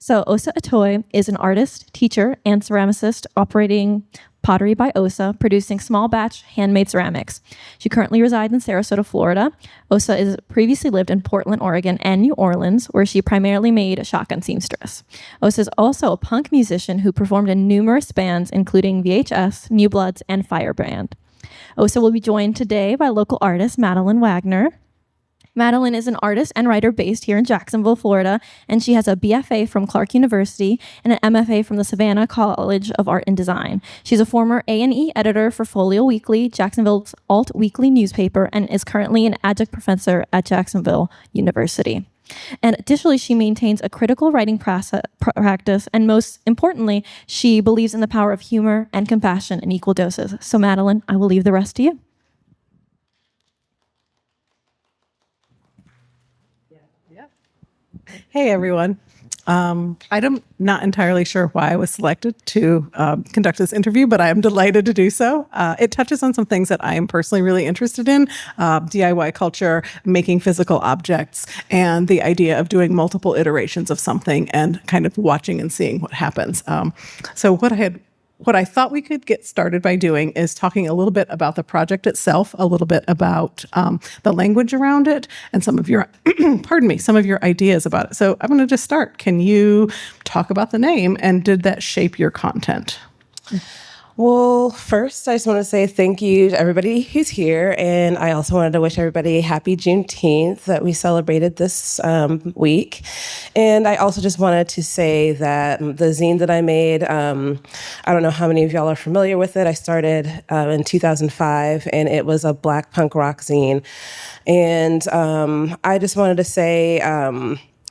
So Osa Atoe is an artist, teacher, and ceramicist operating Pottery by Osa, producing small batch handmade ceramics. She currently resides in Sarasota, Florida. Osa is previously lived in Portland, Oregon, and New Orleans, where she primarily made shotgun seamstress. Osa is also a punk musician who performed in numerous bands, including VHS, New Bloods, and Firebrand. Osa will be joined today by local artist Madeline Wagner. Madeline is an artist and writer based here in Jacksonville, Florida, and she has a BFA from Clark University and an MFA from the Savannah College of Art and Design. She's a former A&E editor for Folio Weekly, Jacksonville's alt weekly newspaper, and is currently an adjunct professor at Jacksonville University. And additionally, she maintains a critical writing practice, and most importantly, she believes in the power of humor and compassion in equal doses. So Madeline, I will leave the rest to you. Hey, everyone. I'm not entirely sure why I was selected to conduct this interview, but I am delighted to do so. It touches on some things that I am personally really interested in, DIY culture, making physical objects, and the idea of doing multiple iterations of something and kind of watching and seeing what happens. So what I thought we could get started by doing is talking a little bit about the project itself, a little bit about the language around it, and some of your, some of your ideas about it. So I'm going to just start. Can you talk about the name, and did that shape your content? Well, first, I just want to say thank you to everybody who's here. And I also wanted to wish everybody happy Juneteenth that we celebrated this week. And I also just wanted to say that the zine that I made, I don't know how many of y'all are familiar with it. I started in 2005, and it was a Black punk rock zine. And I just wanted to say,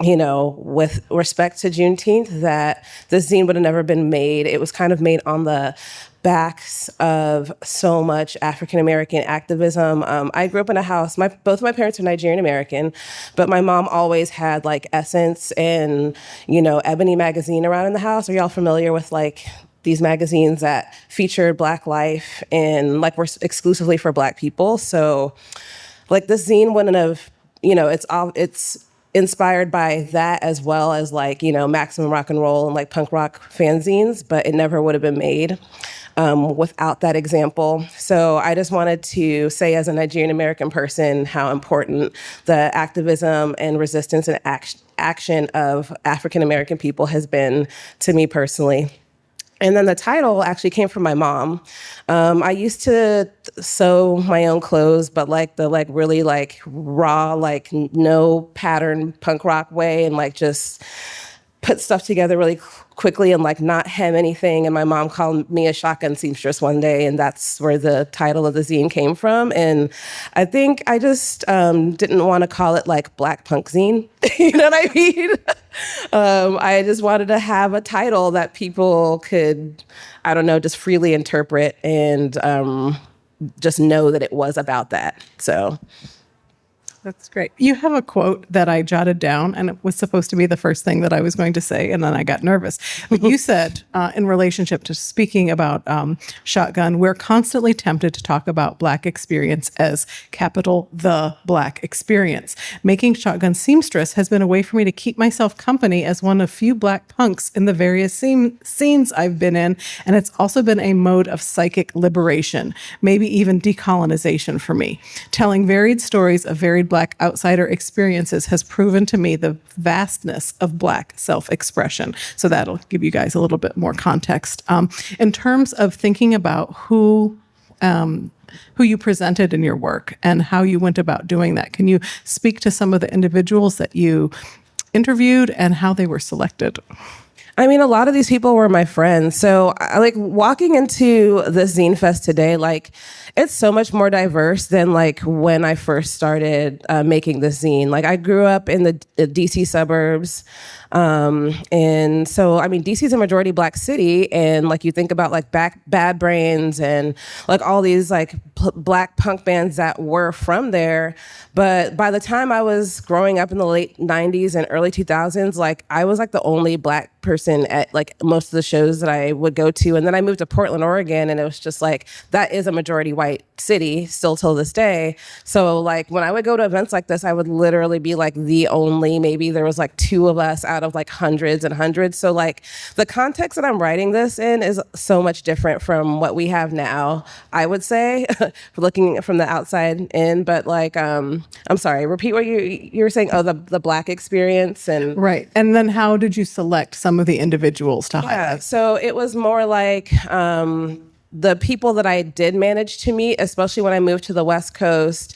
with respect to Juneteenth, that this zine would have never been made. It was kind of made on the backs of so much African-American activism. I grew up in a house, both my parents are Nigerian-American, but my mom always had like Essence and, Ebony magazine around in the house. Are y'all familiar with these magazines that featured Black life and were exclusively for Black people? So this zine wouldn't have, it's inspired by that as well as Maximum Rock and Roll and punk rock fanzines, but it never would have been made without that example. So I just wanted to say, as a Nigerian American person, how important the activism and resistance and action of African American people has been to me personally. And then the title actually came from my mom. I used to sew my own clothes, but the really raw, no pattern punk rock way, and just put stuff together really quickly and not hem anything. And my mom called me a shotgun seamstress one day, and that's where the title of the zine came from. And I think I just didn't want to call it Black Punk Zine. You know what I mean? I just wanted to have a title that people could, just freely interpret and just know that it was about that. So That's great. You have a quote that I jotted down, and it was supposed to be the first thing that I was going to say, and then I got nervous. But you said, in relationship to speaking about shotgun, we're constantly tempted to talk about Black experience as capital the Black experience. Making shotgun seamstress has been a way for me to keep myself company as one of few Black punks in the various scenes I've been in, and it's also been a mode of psychic liberation, maybe even decolonization for me. Telling varied stories of varied Black outsider experiences has proven to me the vastness of Black self-expression. So that'll give you guys a little bit more context. In terms of thinking about who you presented in your work and how you went about doing that, can you speak to some of the individuals that you interviewed and how they were selected? I mean, a lot of these people were my friends. So walking into this Zine Fest today, it's so much more diverse than when I first started making this zine. I grew up in the DC suburbs. And so, DC is a majority Black city, and you think about Bad Brains and all these Black punk bands that were from there. But by the time I was growing up in the late 90s and early 2000s, I was the only Black person at most of the shows that I would go to. And then I moved to Portland, Oregon, and it was just that is a majority white city still till this day. So when I would go to events like this, I would literally be the only, maybe there was two of us out out of like hundreds and hundreds. So like the context that I'm writing this in is so much different from what we have now, I would say, looking from the outside in. But like, I'm sorry, repeat what you were saying. Oh, the Black experience. And right. And then how did you select some of the individuals to highlight? So it was more like the people that I did manage to meet, especially when I moved to the West Coast.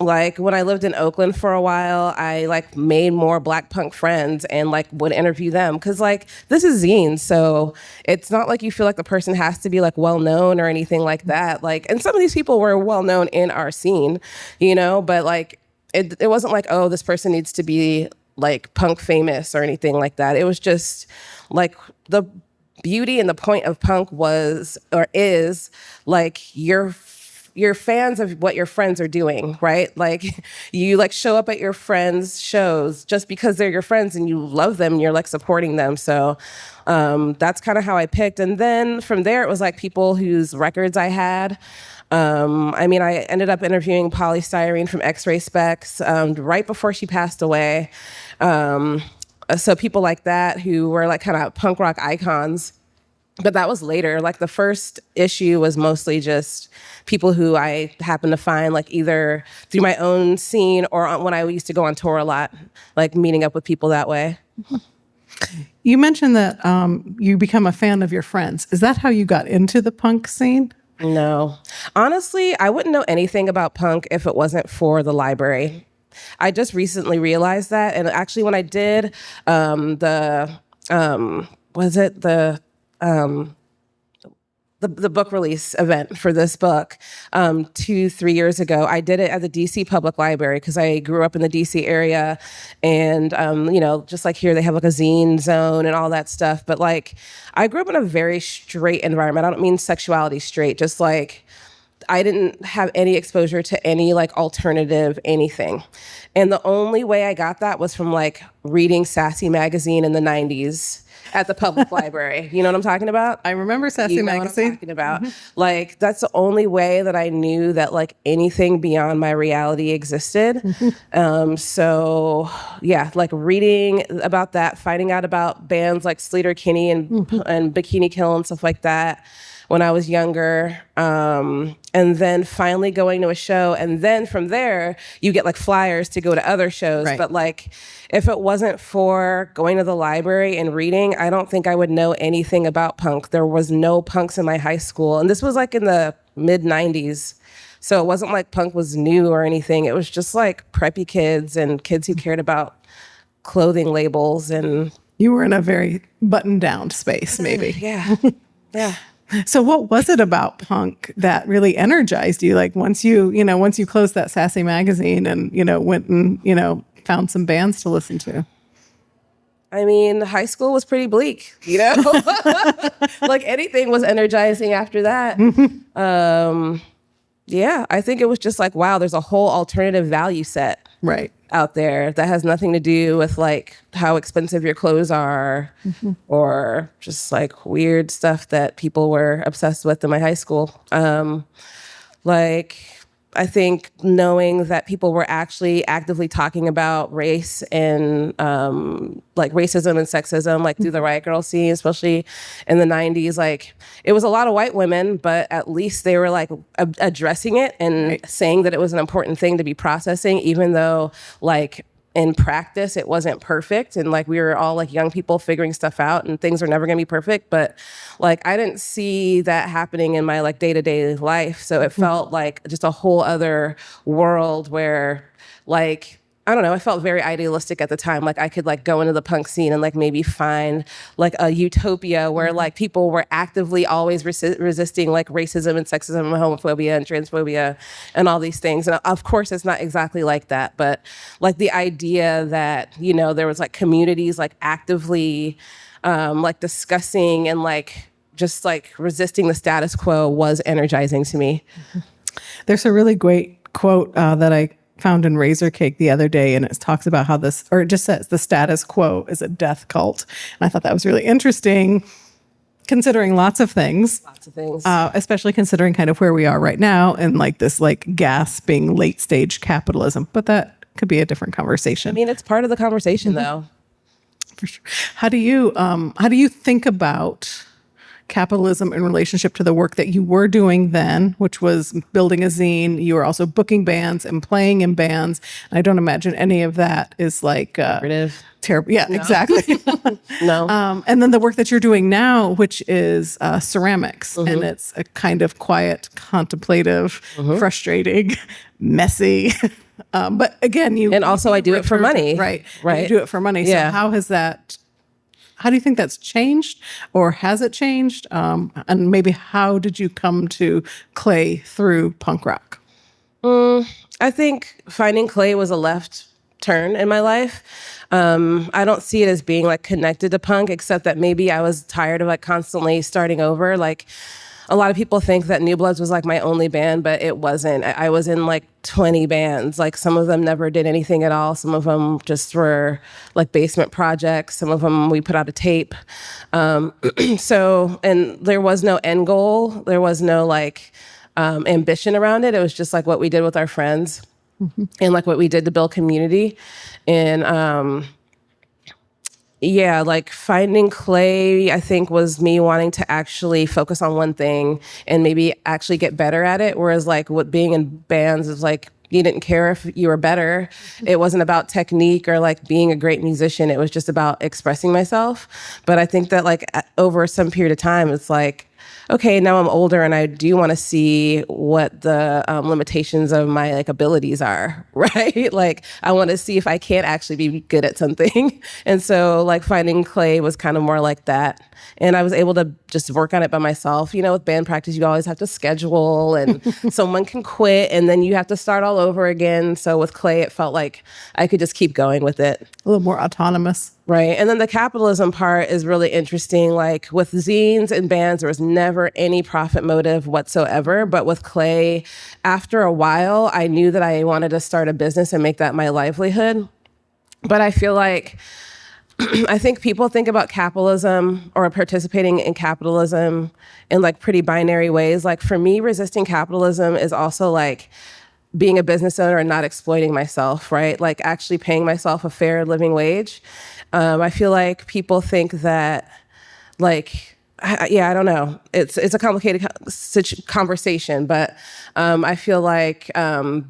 Like when I lived in Oakland for a while, I like made more Black punk friends and like would interview them. Cause like this is Zine. So it's not like you feel like the person has to be like well known or anything like that. Like, and some of these people were well known in our scene, you know, but like it wasn't like, oh, this person needs to be like punk famous or anything like that. It was just like the beauty and the point of punk was or is like you're fans of what your friends are doing, right? Like you like show up at your friends' shows just because they're your friends and you love them and you're like supporting them. So that's kind of how I picked. And then from there, it was like people whose records I had. I mean, I ended up interviewing Polystyrene from X-Ray Specs right before she passed away. So people like that who were like kind of punk rock icons. But that was later. Like the first issue was mostly just people who I happened to find like either through my own scene or when I used to go on tour a lot, like meeting up with people that way. You mentioned that you become a fan of your friends. Is that how you got into the punk scene? No. Honestly, I wouldn't know anything about punk if it wasn't for the library. I just recently realized that. And actually when I did the book release event for this book 2-3 years ago, I did it at the DC Public Library because I grew up in the DC area, and you know, just like here they have like a zine zone and all that stuff. But like I grew up in a very straight environment. I don't mean sexuality straight, just like I didn't have any exposure to any like alternative anything. And the only way I got that was from like reading Sassy magazine in the 90s at the public library. You know what I'm talking about? I remember Sassy you know magazine. What I'm talking about. Like that's the only way that I knew that like anything beyond my reality existed. So yeah, like reading about that, finding out about bands like Sleater Kinney and Bikini Kill and stuff like that when I was younger, and then finally going to a show, and then from there you get like flyers to go to other shows. Right. But like if it wasn't for going to the library and reading, I don't think I would know anything about punk. There was no punks in my high school, and this was like in the mid 90s. So it wasn't like punk was new or anything. It was just like preppy kids and kids who cared about clothing labels. And you were in a very buttoned down space, maybe. Yeah. Yeah. So what was it about punk that really energized you? Like once you closed that Sassy magazine and, went and, found some bands to listen to. I mean, high school was pretty bleak, like anything was energizing after that. Yeah, I think it was just like, wow, there's a whole alternative value set out there that has nothing to do with like how expensive your clothes are or just like weird stuff that people were obsessed with in my high school. Like I think knowing that people were actually actively talking about race and like racism and sexism, like through the Riot Girl scene, especially in the 90s, like it was a lot of white women, but at least they were like addressing it and saying that it was an important thing to be processing, even though like in practice it wasn't perfect, and like we were all like young people figuring stuff out and things are never going to be perfect. But like I didn't see that happening in my like day-to-day life, so it felt like just a whole other world where like I don't know, I felt very idealistic at the time. Like I could like go into the punk scene and like maybe find like a utopia where like people were actively always resisting like racism and sexism and homophobia and transphobia and all these things. And of course it's not exactly like that, but like the idea that, there was like communities like actively like discussing and like just like resisting the status quo was energizing to me. There's a really great quote that I found in Razor Cake the other day, and it talks about how it just says the status quo is a death cult. And I thought that was really interesting, considering lots of things, especially considering kind of where we are right now and like this like gasping late stage capitalism. But that could be a different conversation. I mean, it's part of the conversation though. For sure. How do you think about capitalism in relationship to the work that you were doing then, which was building a zine? You were also booking bands and playing in bands. I don't imagine any of that is like terrible. Yeah, no. Exactly. No. And then the work that you're doing now, which is ceramics, and it's a kind of quiet, contemplative, frustrating, messy. But again, I do it for money. Right. Right. You do it for money. Yeah. So how do you think that's changed, or has it changed? And maybe how did you come to clay through punk rock? I think finding clay was a left turn in my life. I don't see it as being like connected to punk, except that maybe I was tired of like constantly starting over. Like a lot of people think that New Bloods was like my only band, but it wasn't. I was in like 20 bands. Like some of them never did anything at all. Some of them just were like basement projects. Some of them we put out a tape. And there was no end goal. There was no like ambition around it. It was just like what we did with our friends and like what we did to build community. And like finding clay, I think, was me wanting to actually focus on one thing and maybe actually get better at it. Whereas like what being in bands is like, you didn't care if you were better. It wasn't about technique or like being a great musician. It was just about expressing myself. But I think that like over some period of time, it's like, okay, now I'm older and I do want to see what the limitations of my like abilities are, right? Like I want to see if I can't actually be good at something. And so like finding clay was kind of more like that. And I was able to just work on it by myself. You know, with band practice, you always have to schedule and someone can quit and then you have to start all over again. So with clay, it felt like I could just keep going with it. A little more autonomous. Right. And then the capitalism part is really interesting. Like with zines and bands, there was never any profit motive whatsoever. But with clay, after a while, I knew that I wanted to start a business and make that my livelihood. But I feel like I think people think about capitalism or participating in capitalism in like pretty binary ways. Like for me, resisting capitalism is also like being a business owner and not exploiting myself, right? Like actually paying myself a fair living wage. I feel like people think that like, I don't know. It's a complicated conversation, but I feel like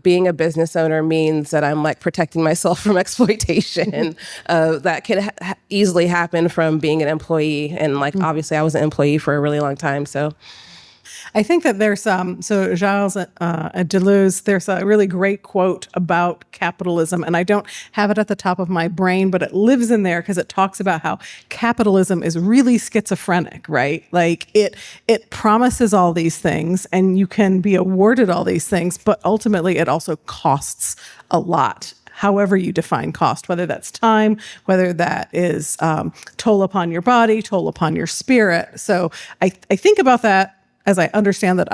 being a business owner means that I'm like protecting myself from exploitation that can easily happen from being an employee. And like, obviously I was an employee for a really long time. So I think that there's so Giles at Deleuze, there's a really great quote about capitalism, and I don't have it at the top of my brain, but it lives in there because it talks about how capitalism is really schizophrenic, right? Like it promises all these things and you can be awarded all these things, but ultimately it also costs a lot. However you define cost, whether that's time, whether that is toll upon your body, toll upon your spirit. So I think about that as I understand that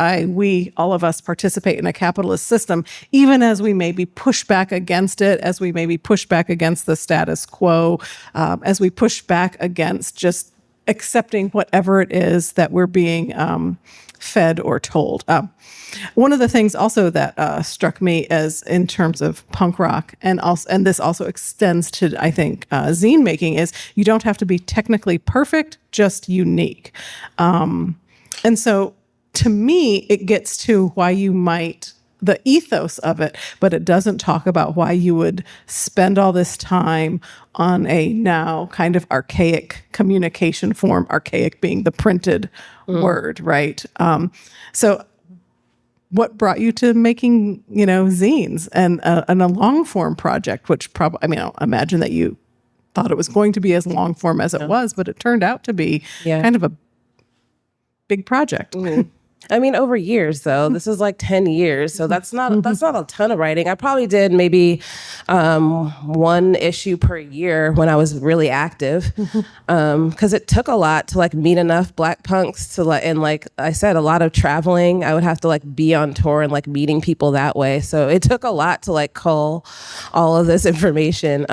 all of us participate in a capitalist system, even as we maybe push back against it, as we maybe push back against the status quo, as we push back against just accepting whatever it is that we're being fed or told. One of the things also that struck me as in terms of punk rock, and this also extends to, I think, zine making, is you don't have to be technically perfect, just unique. And so to me, it gets to why you might, the ethos of it, but it doesn't talk about why you would spend all this time on a now kind of archaic communication form, archaic being the printed word, right? So what brought you to making, zines and a long form project, which probably, I'll imagine that you thought it was going to be as long form as it was, but it turned out to be kind of a big project. I mean, over years though. This is like 10 years, so that's not a ton of writing. I probably did maybe one issue per year when I was really active, because it took a lot to like meet enough Black punks to and like I said, a lot of traveling. I would have to like be on tour and like meeting people that way. So it took a lot to like cull all of this information.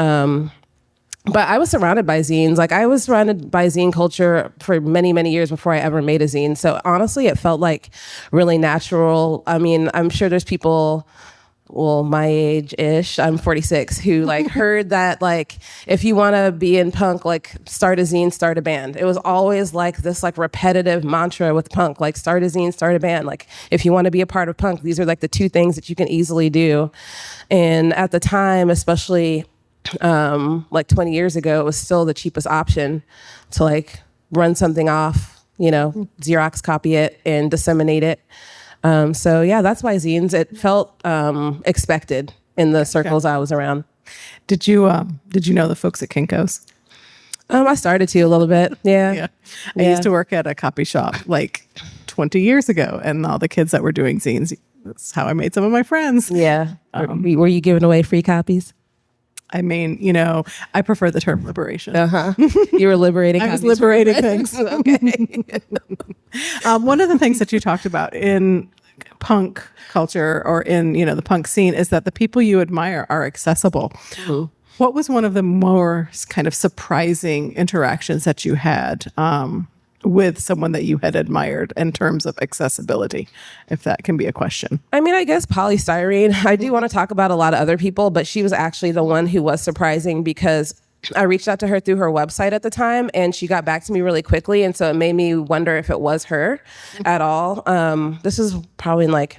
But I was surrounded by zines. Like I was surrounded by zine culture for many, many years before I ever made a zine. So honestly, it felt like really natural. I mean, I'm sure there's people well, my age-ish, I'm 46, who like heard that like, if you want to be in punk, like start a zine, start a band. It was always like this like repetitive mantra with punk, like start a zine, start a band. Like if you want to be a part of punk, these are like the two things that you can easily do. And at the time, especially like 20 years ago, it was still the cheapest option to like run something off, you know, Xerox copy it and disseminate it. So yeah, that's why zines, it felt expected in the circles I was around. Did you know the folks at Kinko's? I started to a little bit. Yeah. I used to work at a copy shop like 20 years ago, and all the kids that were doing zines, that's how I made some of my friends. Yeah. Were you giving away free copies? I mean, you know, I prefer the term liberation. You were liberating. I was liberating things. Okay. One of the things that you talked about in punk culture or in, you know, the punk scene is that the people you admire are accessible. Mm-hmm. What was one of the more kind of surprising interactions that you had with someone that you had admired in terms of accessibility, if that can be a question? I mean, I guess polystyrene. I do want to talk about a lot of other people, but she was actually the one who was surprising because I reached out to her through her website at the time, and she got back to me really quickly. And so it made me wonder if it was her at all. This is probably in like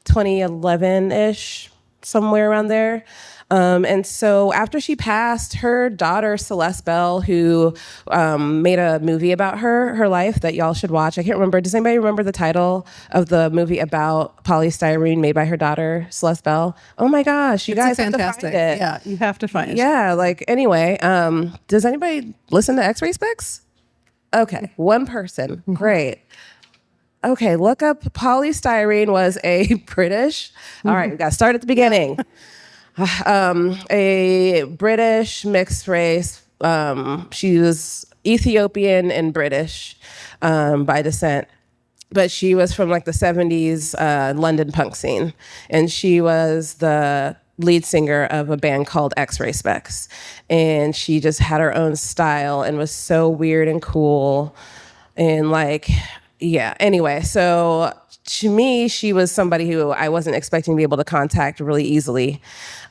2011-ish, somewhere around there. And so after she passed, her daughter, Celeste Bell, who made a movie about her life that y'all should watch. I can't remember. Does anybody remember the title of the movie about polystyrene made by her daughter, Celeste Bell? Oh my gosh, you guys have to find it. Yeah, you have to find it. Yeah, like anyway, does anybody listen to X-Ray Specs? Okay, one person. Great. Okay, look up polystyrene was a British. All right, we got to start at the beginning. A British mixed race. She was Ethiopian and British by descent, but she was from like the 70s London punk scene. And she was the lead singer of a band called X-Ray Specs. And she just had her own style and was so weird and cool. And like, yeah, anyway, so to me, she was somebody who I wasn't expecting to be able to contact really easily.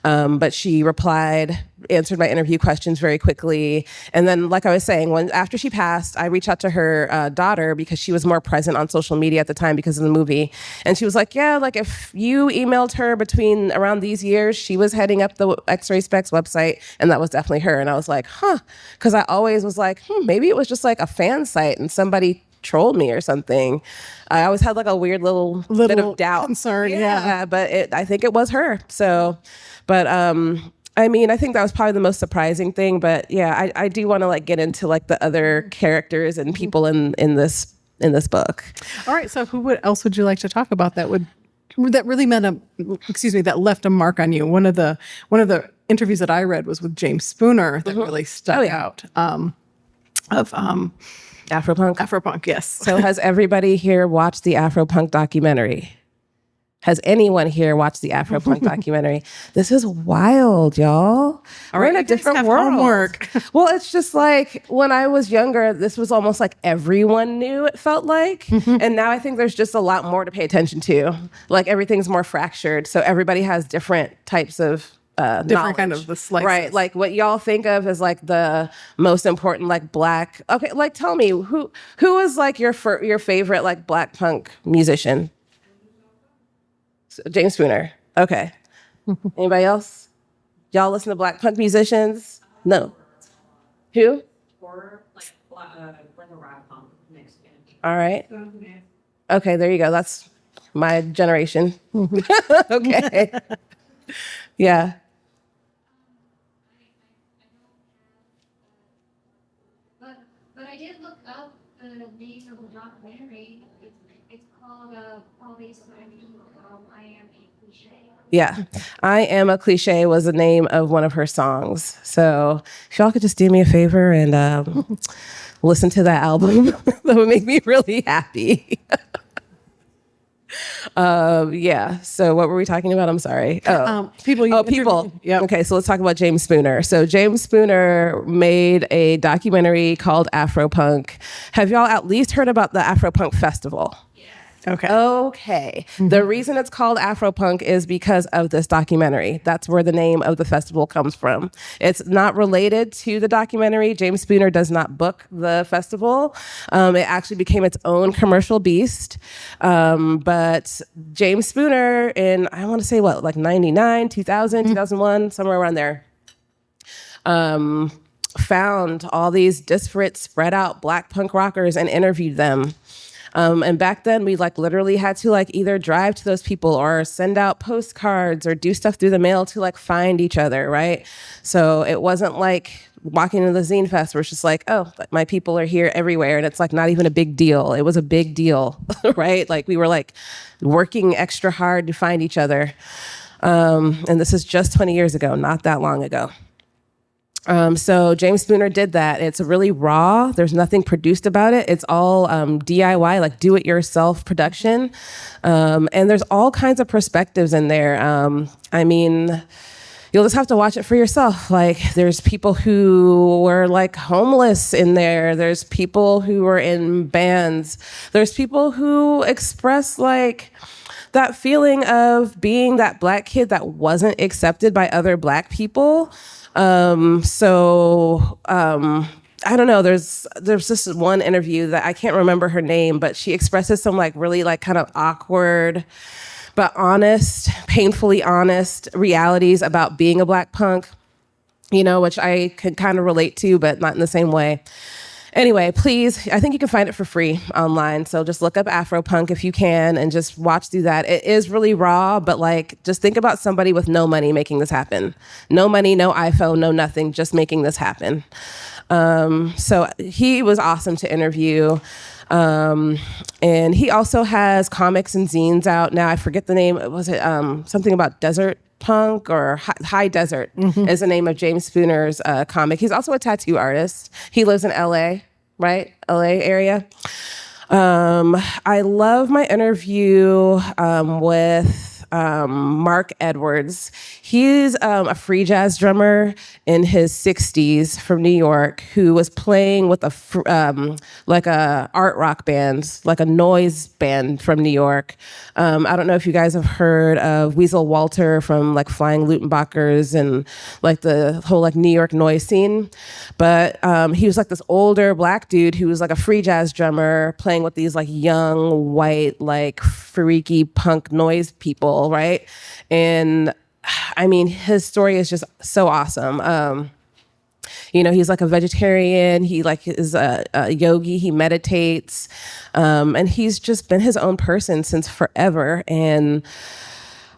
But she replied, answered my interview questions very quickly. And then, like I was saying, after she passed, I reached out to her daughter because she was more present on social media at the time because of the movie. And she was like, yeah, like if you emailed her between around these years, she was heading up the X-Ray Specs website, and that was definitely her. And I was like, huh, because I always was like, maybe it was just like a fan site and somebody trolled me or something. I always had like a weird little bit of doubt. Concern, yeah. But I think it was her. So, but I mean, I think that was probably the most surprising thing. But yeah, I do want to like get into like the other characters and people in this book. All right. So who else would you like to talk about that really that left a mark on you? One of the interviews that I read was with James Spooner that really stuck out. Afropunk, yes. So has everybody here watched the Afropunk documentary? Has anyone here watched the Afropunk documentary? This is wild, y'all. We're in a different world. Homework. Well, it's just like when I was younger, this was almost like everyone knew, it felt like. And now I think there's just a lot more to pay attention to. Like everything's more fractured. So everybody has different types of different knowledge. Kind of the slices. Right, like what y'all think of as like the most important like black. Okay, like tell me who is like your favorite like black punk musician? James Spooner. Okay. Anybody else? Y'all listen to black punk musicians? No. Who? Or like a rap punk mixed in. All right. Okay, there you go. That's my generation. Okay. Yeah. But I did look up the name of the documentary. It's called I Am a Cliche. Yeah. I Am a Cliche was the name of one of her songs. So if y'all could just do me a favor and listen to that album, that would make me really happy. Yeah. So what were we talking about? I'm sorry. People. People. Yep. Okay. So let's talk about James Spooner. So James Spooner made a documentary called Afropunk. Have y'all at least heard about the Afropunk Festival? Okay. Okay. The reason it's called Afropunk is because of this documentary. That's where the name of the festival comes from. It's not related to the documentary. James Spooner does not book the festival. It actually became its own commercial beast. But James Spooner in, I want to say what, like 99, 2000, 2001, somewhere around there, found all these disparate, spread out Black punk rockers and interviewed them. And back then we like literally had to like either drive to those people or send out postcards or do stuff through the mail to like find each other, right? So it wasn't like walking into the Zine Fest where it's just like, oh, my people are here everywhere. And it's like not even a big deal. It was a big deal, right? Like we were like working extra hard to find each other. And this is just 20 years ago, not that long ago. So James Spooner did that. It's really raw. There's nothing produced about it. It's all DIY, like do-it-yourself production. And there's all kinds of perspectives in there. I mean, you'll just have to watch it for yourself. Like there's people who were like homeless in there. There's people who were in bands. There's people who express like that feeling of being that Black kid that wasn't accepted by other Black people. I don't know, there's this one interview that I can't remember her name, but she expresses some like really like kind of awkward, but honest, painfully honest realities about being a Black punk, you know, which I could kind of relate to, but not in the same way. Anyway, please, I think you can find it for free online. So just look up Afropunk if you can and just watch through that. It is really raw, but like, just think about somebody with no money making this happen. No money, no iPhone, no nothing, just making this happen. So he was awesome to interview. And he also has comics and zines out now. I forget the name. Was it something about desert punk or high desert is the name of James Spooner's comic. He's also a tattoo artist. He lives in LA, right? LA area. I love my interview with Mark Edwards. He's a free jazz drummer in his 60s from New York who was playing with like a art rock band, like a noise band from New York. I don't know if you guys have heard of Weasel Walter from like Flying Lutenbachers and like the whole like New York noise scene. But he was like this older Black dude who was like a free jazz drummer playing with these like young, white, like freaky punk noise people, right? And I mean, his story is just so awesome. You know, he's like a vegetarian. He like is a yogi. He meditates. And he's just been his own person since forever. And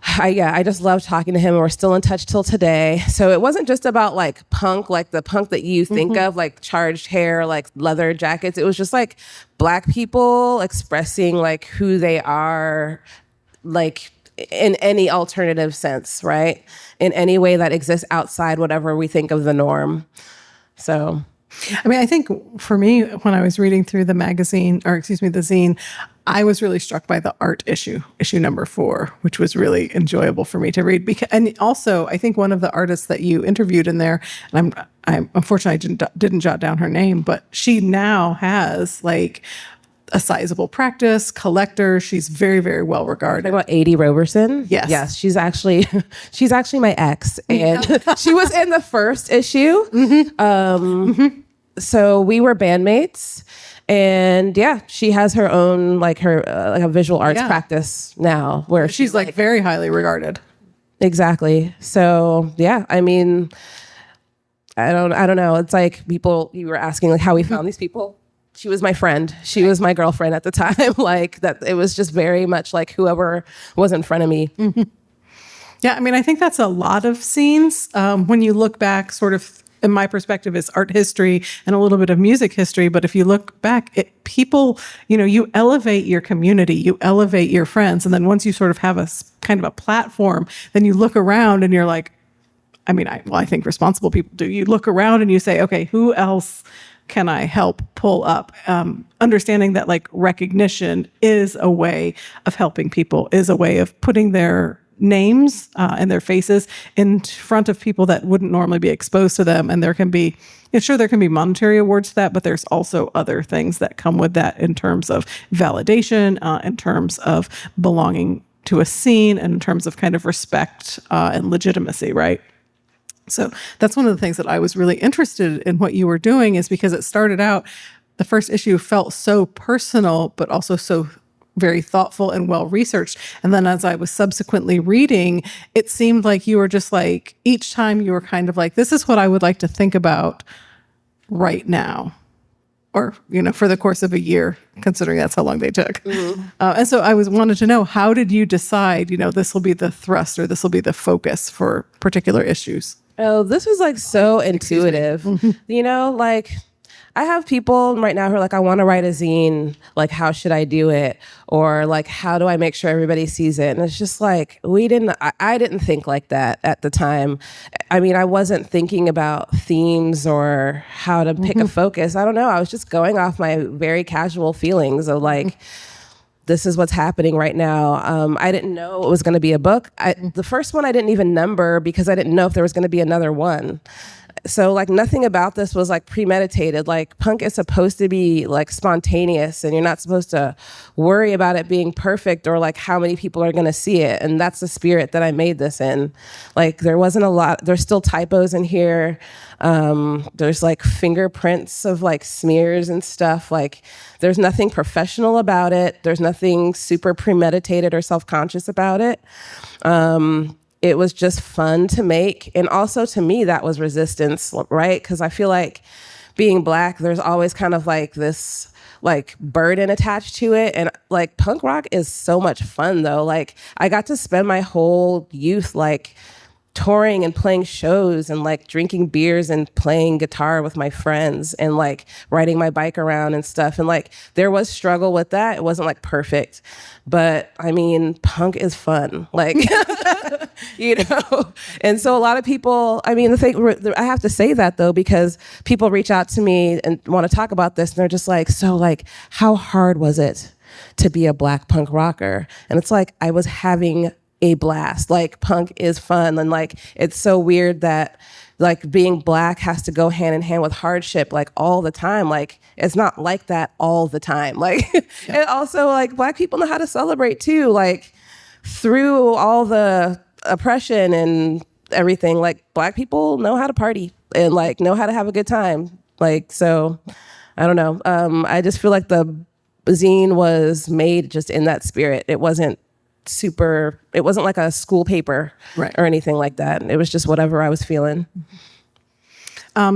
I just love talking to him. We're still in touch till today. So it wasn't just about like punk, like the punk that you think of, like charged hair, like leather jackets. It was just like Black people expressing like who they are, like in any alternative sense, right? In any way that exists outside whatever we think of the norm. So, I mean, I think for me, when I was reading through the magazine, or excuse me, the zine, I was really struck by the art issue number 4, which was really enjoyable for me to read. And also, I think one of the artists that you interviewed in there, and I'm unfortunately didn't jot down her name, but she now has like a sizable practice, collector. She's very, very well regarded. About Adie Roberson? Yes. She's actually my ex, and she was in the first issue. So we were bandmates, and yeah, she has her own like a visual arts practice now, where she's like very highly regarded. Exactly. So yeah, I mean, I don't know. It's like you were asking like how we found these people. She was my friend. She was my girlfriend at the time. Like that, it was just very much like whoever was in front of me. Yeah, I mean, I think that's a lot of scenes. When you look back, sort of, in my perspective, is art history and a little bit of music history. But if you look back, people, you know, you elevate your community, you elevate your friends. And then once you sort of have a kind of a platform, then you look around and you're like, I mean, I think responsible people do. You look around and you say, okay, who else can I help pull up? Understanding that like recognition is a way of helping people, is a way of putting their names and their faces in front of people that wouldn't normally be exposed to them. And there can be, sure, there can be monetary awards to that, but there's also other things that come with that in terms of validation, in terms of belonging to a scene, and in terms of kind of respect and legitimacy, right? So that's one of the things that I was really interested in what you were doing, is because it started out, the first issue felt so personal, but also so very thoughtful and well-researched. And then as I was subsequently reading, it seemed like you were just like, each time you were kind of like, this is what I would like to think about right now. Or, for the course of a year, considering that's how long they took. And so I wanted to know, how did you decide, this will be the thrust or this will be the focus for particular issues? Oh, this was like so intuitive. Like I have people right now who are like, I want to write a zine. Like, how should I do it? Or like, how do I make sure everybody sees it? And it's just like, I didn't think like that at the time. I mean, I wasn't thinking about themes or how to pick a focus. I don't know. I was just going off my very casual feelings of like, this is what's happening right now. I didn't know it was going to be a book. The first one I didn't even number because I didn't know if there was going to be another one. So like nothing about this was like premeditated. Like punk is supposed to be like spontaneous, and you're not supposed to worry about it being perfect or like how many people are going to see it. And that's the spirit that I made this in. Like there wasn't a lot, there's still typos in here. There's like fingerprints of like smears and stuff. Like there's nothing professional about it. There's nothing super premeditated or self-conscious about it. It was just fun to make. And also to me, that was resistance, right? Because I feel like being Black, there's always kind of like this like burden attached to it. And like punk rock is so much fun though. Like I got to spend my whole youth like touring and playing shows and like drinking beers and playing guitar with my friends and like riding my bike around and stuff. And like there was struggle with that. It wasn't like perfect, but I mean, punk is fun. Like, and so a lot of people, I mean, the thing, I have to say that though, because people reach out to me and want to talk about this and they're just like, so like, how hard was it to be a Black punk rocker? And it's like, I was having a blast. Like punk is fun. And like, it's so weird that like being Black has to go hand in hand with hardship, like all the time. Like it's not like that all the time. Like, and also like Black people know how to celebrate too. Like through all the oppression and everything, like Black people know how to party and like know how to have a good time. Like, so I don't know. I just feel like the zine was made just in that spirit. It wasn't like a school paper or anything like that. It was just whatever I was feeling.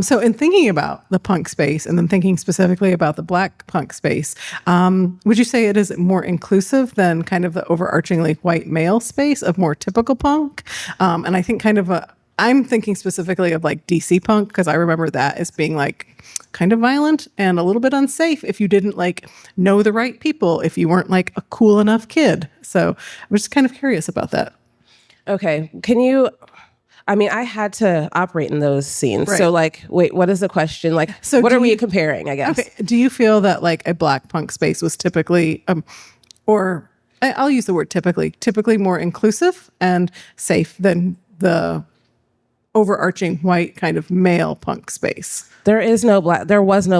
So in thinking about the punk space and then thinking specifically about the Black punk space, would you say it is more inclusive than kind of the overarchingly white male space of more typical punk? And I think I'm thinking specifically of like DC punk, because I remember that as being like kind of violent and a little bit unsafe if you didn't like know the right people, if you weren't like a cool enough kid. So I was just kind of curious about that. Okay. I had to operate in those scenes. Right. So like, wait, what is the question? Like, so what are we comparing, I guess? Okay. Do you feel that like a Black punk space was typically, or I'll use the word typically more inclusive and safe than the overarching white kind of male punk space? There was no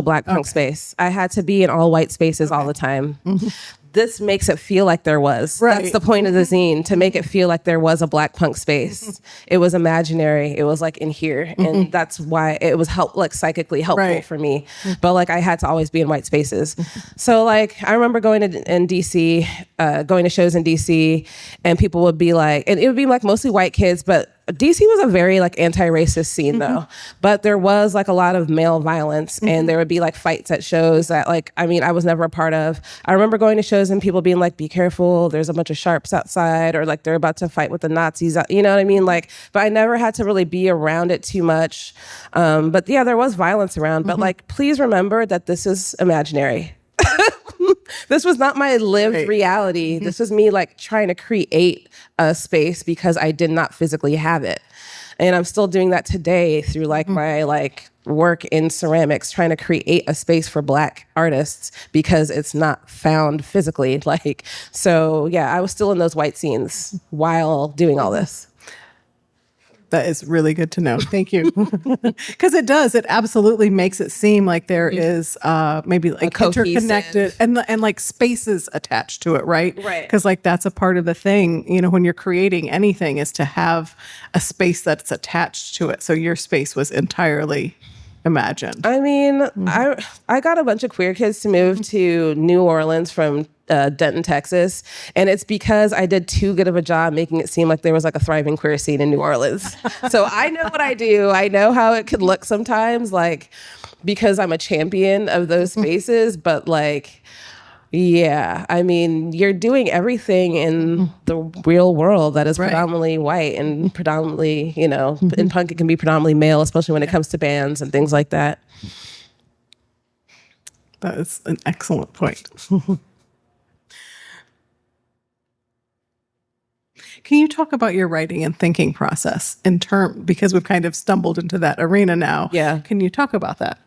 Black punk space. I had to be in all white spaces all the time. Mm-hmm. This makes it feel like there was. Right. That's the point of the zine, to make it feel like there was a Black punk space. It was imaginary. It was like in here. And that's why it was psychically helpful for me. But like I had to always be in white spaces. So like I remember going to DC, going to shows in DC, and people would be like, and it would be like mostly white kids, but DC was a very like anti-racist scene though, but there was like a lot of male violence and there would be like fights at shows that like, I was never a part of. I remember going to shows and people being like, be careful, there's a bunch of sharps outside, or like they're about to fight with the Nazis, you know what I mean? Like, but I never had to really be around it too much. But yeah, there was violence around, but like, please remember that this is imaginary. This was not my lived reality. This was me like trying to create a space because I did not physically have it. And I'm still doing that today through like my like work in ceramics, trying to create a space for Black artists because it's not found physically. Like, so yeah, I was still in those white scenes while doing all this. That is really good to know. Thank you. Because it absolutely makes it seem like there is maybe like interconnected and like spaces attached to it, right? Right. Because like that's a part of the thing, you know, when you're creating anything is to have a space that's attached to it. So your space was entirely imagined. I mean, I got a bunch of queer kids to move to New Orleans from Denton, Texas. And it's because I did too good of a job making it seem like there was like a thriving queer scene in New Orleans. So I know what I do. I know how it could look sometimes, like, because I'm a champion of those spaces. But like, yeah, I mean, you're doing everything in the real world that is predominantly white and predominantly, you know, in punk, it can be predominantly male, especially when it comes to bands and things like that. That is an excellent point. Can you talk about your writing and thinking process because we've kind of stumbled into that arena now. Yeah. Can you talk about that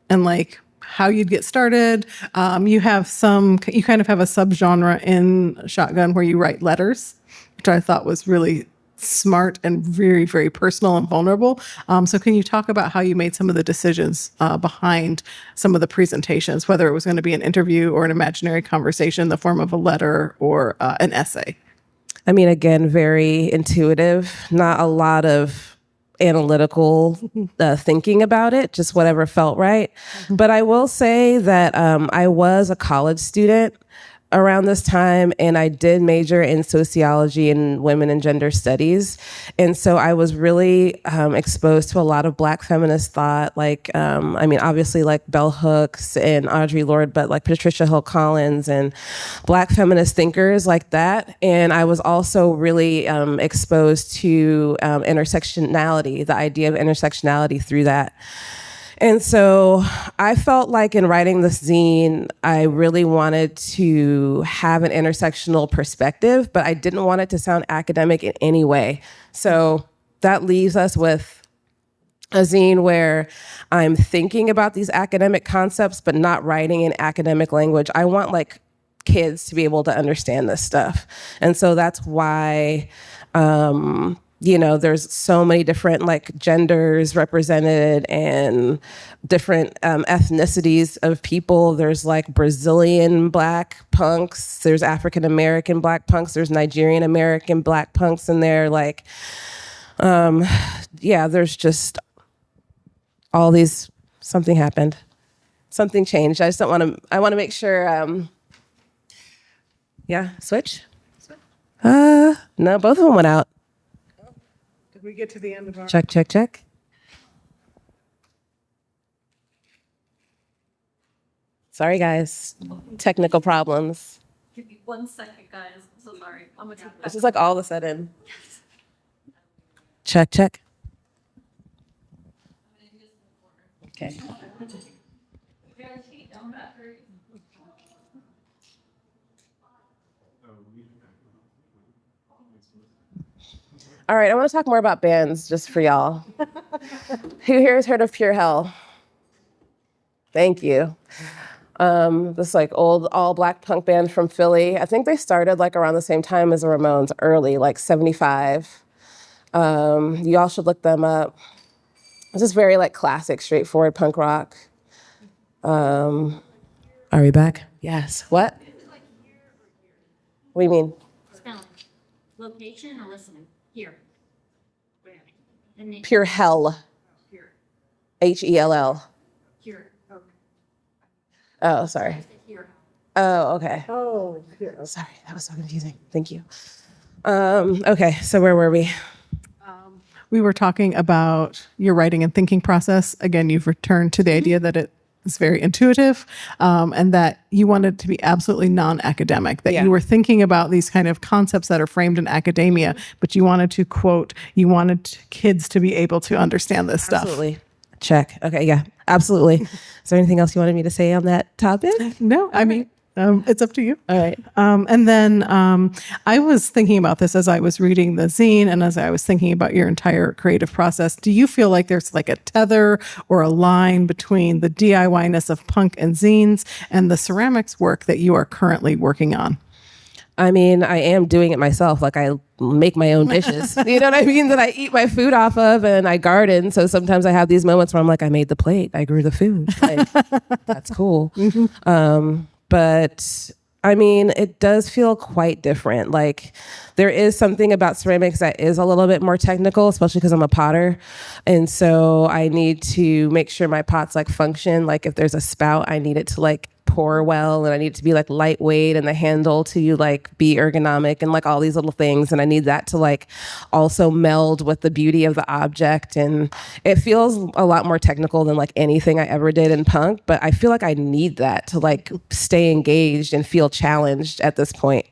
and like how you'd get started? You kind of have a subgenre in Shotgun where you write letters, which I thought was really smart and very, very personal and vulnerable. So can you talk about how you made some of the decisions behind some of the presentations, whether it was going to be an interview or an imaginary conversation in the form of a letter or an essay? I mean, again, very intuitive, not a lot of analytical thinking about it, just whatever felt right. But I will say that I was a college student around this time, and I did major in sociology and women and gender studies. And so I was really exposed to a lot of Black feminist thought, like, I mean, obviously like Bell Hooks and Audre Lorde, but like Patricia Hill Collins and Black feminist thinkers like that. And I was also really exposed to intersectionality, the idea of intersectionality through that. And so I felt like in writing this zine, I really wanted to have an intersectional perspective, but I didn't want it to sound academic in any way. So that leaves us with a zine where I'm thinking about these academic concepts, but not writing in academic language. I want like kids to be able to understand this stuff. And so that's why you know, there's so many different like genders represented and different ethnicities of people. There's like Brazilian Black punks, there's African American Black punks, there's Nigerian American Black punks in there. Like, yeah, there's just all these, something happened. Something changed. I just don't want to, I want to make sure, yeah, switch? No, both of them went out. We get to the end of our... Check. Sorry, guys. Technical problems. Give me 1 second, guys. I'm so sorry. I'm gonna take This is like all of a sudden. Check. Okay. All right, I want to talk more about bands just for y'all. Who here has heard of Pure Hell? Thank you. This like old all Black punk band from Philly. I think they started like around the same time as the Ramones, early, like 75. Y'all should look them up. This is very like classic, straightforward punk rock. Are we back? Yes. What? What do you mean? Spelling. Location or listening? Here. Pure Hell. Here. Hell. Here. Okay. Oh, sorry. Here. Oh, okay. Oh, here. Sorry, that was so confusing. Thank you. Okay, so where were we? We were talking about your writing and thinking process. Again, you've returned to the idea that it is very intuitive, and that you wanted to be absolutely non-academic, that you were thinking about these kind of concepts that are framed in academia, but you wanted to quote, you wanted kids to be able to understand this stuff. Absolutely. Check. Okay, yeah, absolutely. Is there anything else you wanted me to say on that topic? No, I mean, It's up to you. All right. And then I was thinking about this as I was reading the zine and as I was thinking about your entire creative process. Do you feel like there's like a tether or a line between the DIY-ness of punk and zines and the ceramics work that you are currently working on? I mean, I am doing it myself. Like I make my own dishes, you know what I mean? That I eat my food off of, and I garden. So sometimes I have these moments where I'm like, I made the plate, I grew the food. Like, that's cool. But I mean, it does feel quite different. Like there is something about ceramics that is a little bit more technical, especially because I'm a potter. And so I need to make sure my pots like function. Like if there's a spout, I need it to like pour well, and I need it to be like lightweight, and the handle to like be ergonomic, and like all these little things. And I need that to like also meld with the beauty of the object. And it feels a lot more technical than like anything I ever did in punk, but I feel like I need that to like stay engaged and feel challenged at this point.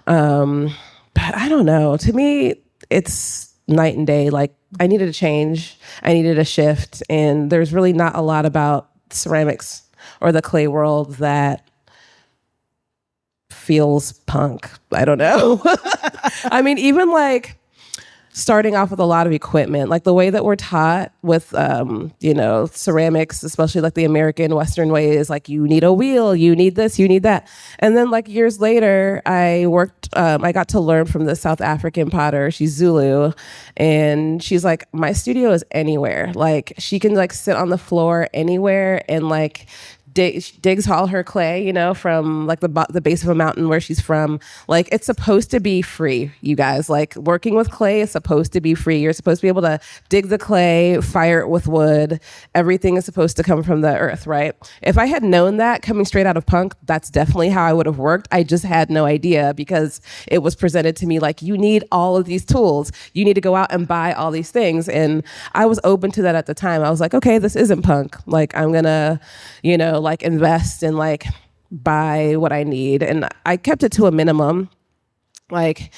But I don't know. To me, it's night and day. Like I needed a change, I needed a shift, and there's really not a lot about ceramics or the clay world that feels punk. I don't know. I mean, even like starting off with a lot of equipment, like the way that we're taught with, ceramics, especially like the American Western way, is like, you need a wheel, you need this, you need that. And then like years later, I got to learn from the South African potter. She's Zulu. And she's like, my studio is anywhere. Like she can like sit on the floor anywhere and like digs all her clay, from like the base of a mountain where she's from. Like it's supposed to be free, you guys. Like working with clay is supposed to be free. You're supposed to be able to dig the clay, fire it with wood. Everything is supposed to come from the earth, right? If I had known that coming straight out of punk, that's definitely how I would have worked. I just had no idea because it was presented to me like, you need all of these tools. You need to go out and buy all these things. And I was open to that at the time. I was like, okay, this isn't punk. Like I'm gonna, like invest and like buy what I need. And I kept it to a minimum, like,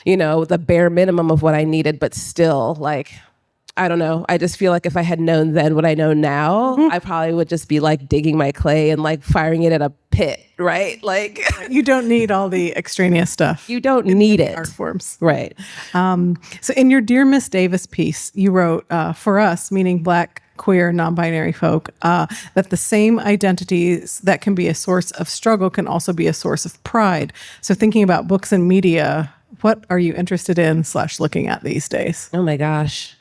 the bare minimum of what I needed, but still like, I don't know. I just feel like if I had known then what I know now, I probably would just be like digging my clay and like firing it at a pit, right? Like you don't need all the extraneous stuff. You don't need it. Art forms. Right. So in your Dear Miss Davis piece, you wrote, for us, meaning Black, queer, non-binary folk, that the same identities that can be a source of struggle can also be a source of pride. So thinking about books and media, what are you interested in / looking at these days? Oh my gosh.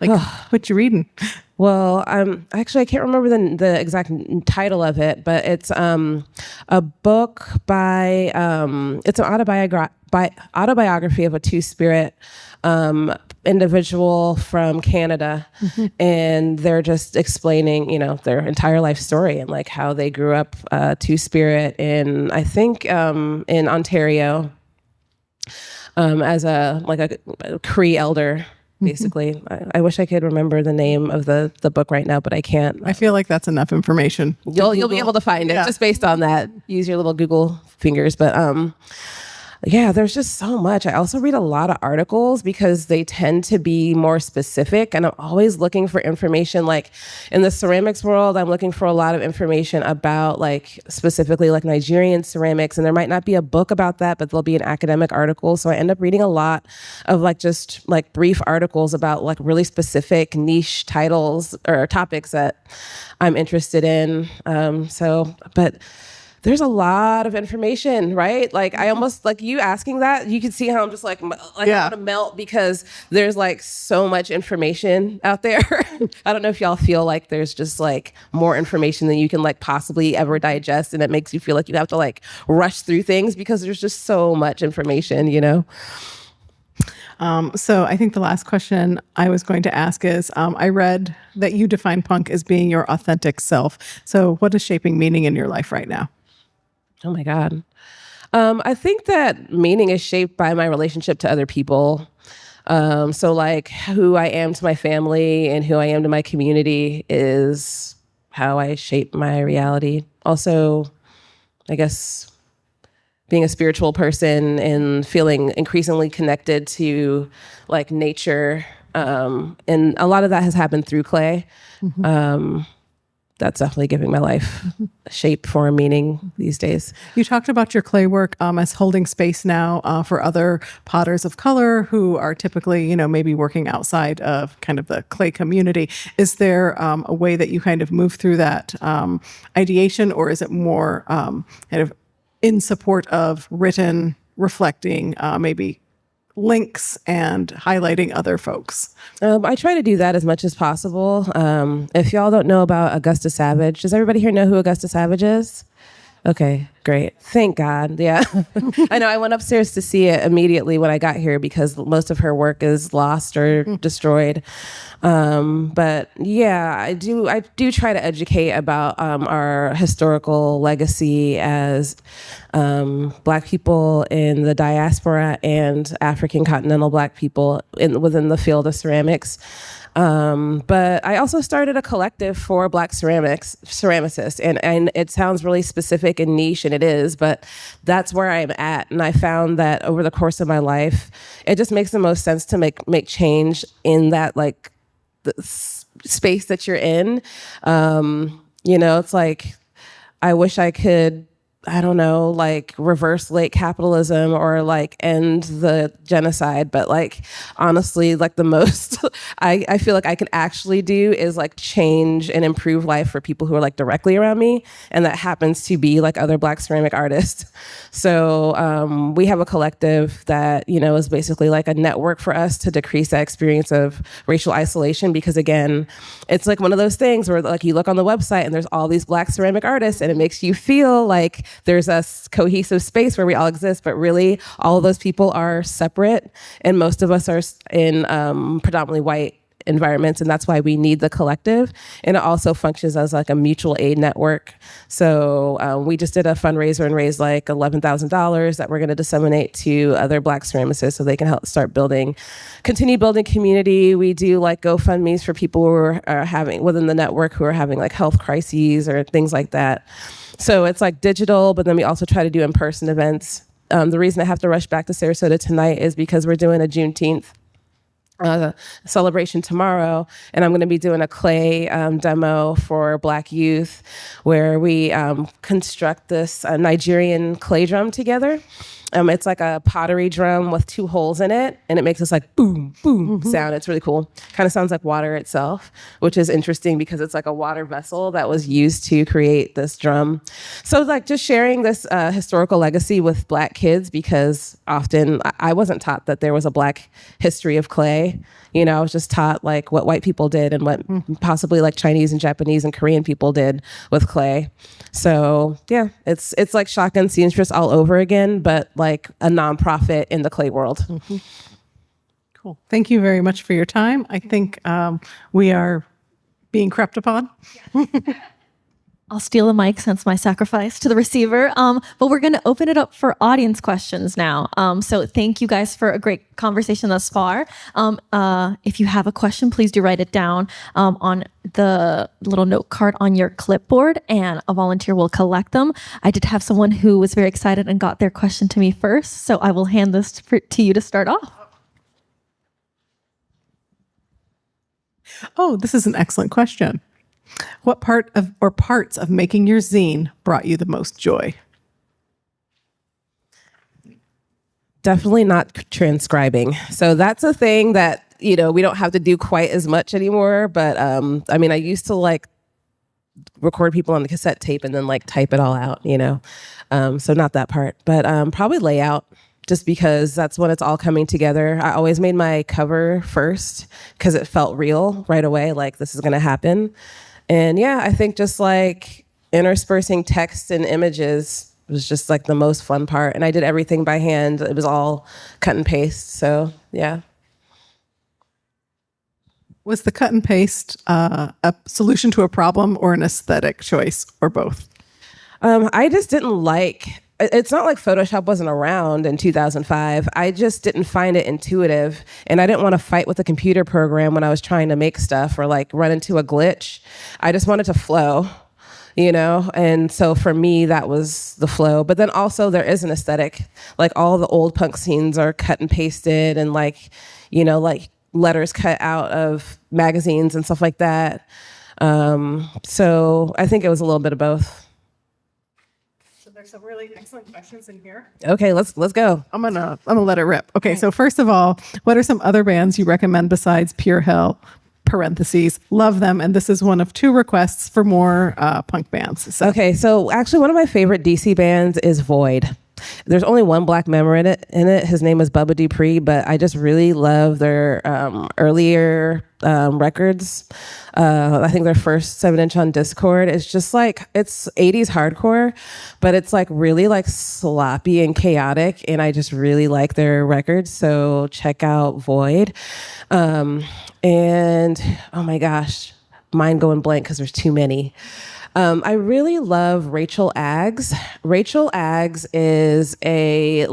Like, what you reading? Well, actually, I can't remember the exact title of it, but it's a book by, it's an autobiography of a two-spirit individual from Canada. And they're just explaining, their entire life story and like how they grew up two-spirit in, I think, in Ontario as a Cree elder. Basically, I wish I could remember the name of the book right now, but I can't. I feel like that's enough information. You'll be able to find it just based on that. Use your little Google fingers, but yeah, there's just so much. I also read a lot of articles because they tend to be more specific, and I'm always looking for information. Like in the ceramics world, I'm looking for a lot of information about like specifically like Nigerian ceramics, and there might not be a book about that, but there'll be an academic article. So I end up reading a lot of like just like brief articles about like really specific niche titles or topics that I'm interested in. But there's a lot of information, right? Like I almost like you asking that, you can see how I'm just like I want to melt because there's like so much information out there. I don't know if y'all feel like there's just like more information than you can like possibly ever digest. And it makes you feel like you have to like rush through things because there's just so much information, So I think the last question I was going to ask is, I read that you define punk as being your authentic self. So what is shaping meaning in your life right now? Oh my God. I think that meaning is shaped by my relationship to other people. So like who I am to my family and who I am to my community is how I shape my reality. Also, I guess being a spiritual person and feeling increasingly connected to like nature. And a lot of that has happened through clay. that's definitely giving my life shape, form, meaning these days. You talked about your clay work as holding space now for other potters of color who are typically, maybe working outside of kind of the clay community. Is there a way that you kind of move through that ideation, or is it more kind of in support of written, reflecting, maybe links and highlighting other folks? I try to do that as much as possible. If y'all don't know about Augusta Savage, does everybody here know who Augusta Savage is? Okay, great. Thank God. Yeah. I know I went upstairs to see it immediately when I got here because most of her work is lost or destroyed. But yeah, I do try to educate about our historical legacy as Black people in the diaspora and African continental Black people within the field of ceramics. But I also started a collective for Black ceramicists, and it sounds really specific and niche, and it is, but that's where I'm at. And I found that over the course of my life, it just makes the most sense to make change in that, like, the space that you're in. It's like, I wish I could, I don't know, like reverse late capitalism or like end the genocide. But like, honestly, like the most I feel like I can actually do is like change and improve life for people who are like directly around me. And that happens to be like other Black ceramic artists. So we have a collective that, is basically like a network for us to decrease that experience of racial isolation. Because again, it's like one of those things where like you look on the website and there's all these Black ceramic artists and it makes you feel like there's a cohesive space where we all exist, but really all of those people are separate, and most of us are in predominantly white environments, and that's why we need the collective. And it also functions as like a mutual aid network. So we just did a fundraiser and raised like $11,000 that we're going to disseminate to other Black ceramicists so they can help continue building community. We do like GoFundMes for people who are having within the network who are having like health crises or things like that. So it's like digital, but then we also try to do in-person events. The reason I have to rush back to Sarasota tonight is because we're doing a Juneteenth celebration tomorrow, and I'm going to be doing a clay demo for Black youth where we construct this Nigerian clay drum together. It's like a pottery drum with 2 holes in it, and it makes this like boom, boom sound. It's really cool. Kind of sounds like water itself, which is interesting because it's like a water vessel that was used to create this drum. So like just sharing this historical legacy with Black kids, because often I wasn't taught that there was a Black history of clay. I was just taught like what white people did and what possibly like Chinese and Japanese and Korean people did with clay. So yeah, it's like Shotgun Seamstress all over again, but like a nonprofit in the clay world. Mm-hmm. Cool. Thank you very much for your time. I think we are being crept upon. I'll steal the mic since my sacrifice to the receiver. But we're going to open it up for audience questions now. So thank you guys for a great conversation thus far. If you have a question, please do write it down on the little note card on your clipboard, and a volunteer will collect them. I did have someone who was very excited and got their question to me first, so I will hand this to you to start off. Oh, this is an excellent question. What parts of making your zine brought you the most joy? Definitely not transcribing. So that's a thing that, we don't have to do quite as much anymore. But I used to like record people on the cassette tape and then like type it all out, so not that part, but probably layout. Just because that's when it's all coming together. I always made my cover first because it felt real right away, like this is going to happen. And yeah, I think just like interspersing text and images was just like the most fun part. And I did everything by hand. It was all cut and paste. So yeah. Was the cut and paste a solution to a problem or an aesthetic choice, or both? I just didn't like... It's not like Photoshop wasn't around in 2005. I just didn't find it intuitive, and I didn't want to fight with the computer program when I was trying to make stuff or like run into a glitch. I just wanted to flow, And so for me, that was the flow. But then also there is an aesthetic. Like all the old punk scenes are cut and pasted, and like, like letters cut out of magazines and stuff like that. So I think it was a little bit of both. So there's some really excellent questions in here. Okay, let's go. I'm gonna let it rip. Okay, so first of all, what are some other bands you recommend besides Pure Hell? Parentheses, love them, and this is one of 2 requests for more punk bands. So. Okay, so actually one of my favorite DC bands is Void. There's only one black member in it. His name is Bubba Dupree, but I just really love their earlier records. I think their first 7-inch on Discord is just like, it's 80s hardcore, but it's like really like sloppy and chaotic, and I just really like their records. So check out Void. And oh my gosh, mind going blank because there's too many. I really love Rachel Aggs. Rachel Aggs is a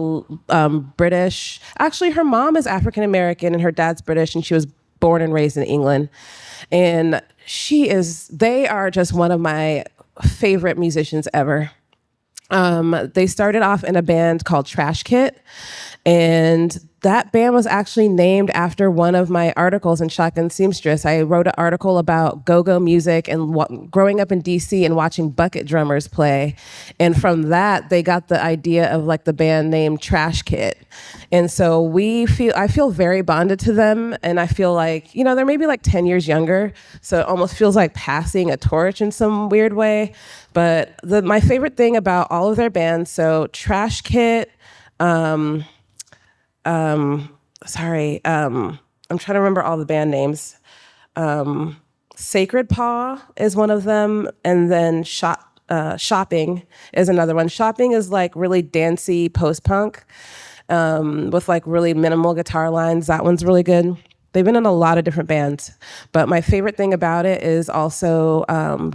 British, actually her mom is African American and her dad's British, and she was born and raised in England. And they are just one of my favorite musicians ever. They started off in a band called Trash Kit, and that band was actually named after one of my articles in Shotgun Seamstress. I wrote an article about go-go music and growing up in DC and watching bucket drummers play. And from that, they got the idea of like the band name Trash Kit. And so I feel very bonded to them. And I feel like, they're maybe like 10 years younger. So it almost feels like passing a torch in some weird way. But my favorite thing about all of their bands, so Trash Kit, I'm trying to remember all the band names. Sacred Paw is one of them, and then Shopping is another one. Shopping is like really dancey post-punk with like really minimal guitar lines. That one's really good. They've been in a lot of different bands, but my favorite thing about it is also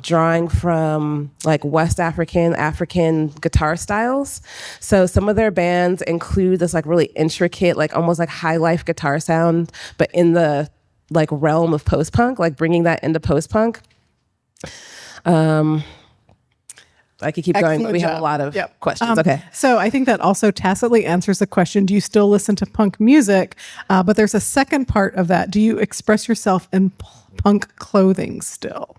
drawing from like West African guitar styles. So some of their bands include this like really intricate, like almost like high life guitar sound, but in the like realm of post-punk, like bringing that into post-punk. I could keep going, but we have a lot of questions. Okay. So I think that also tacitly answers the question, do you still listen to punk music? But there's a second part of that. Do you express yourself in punk clothing still?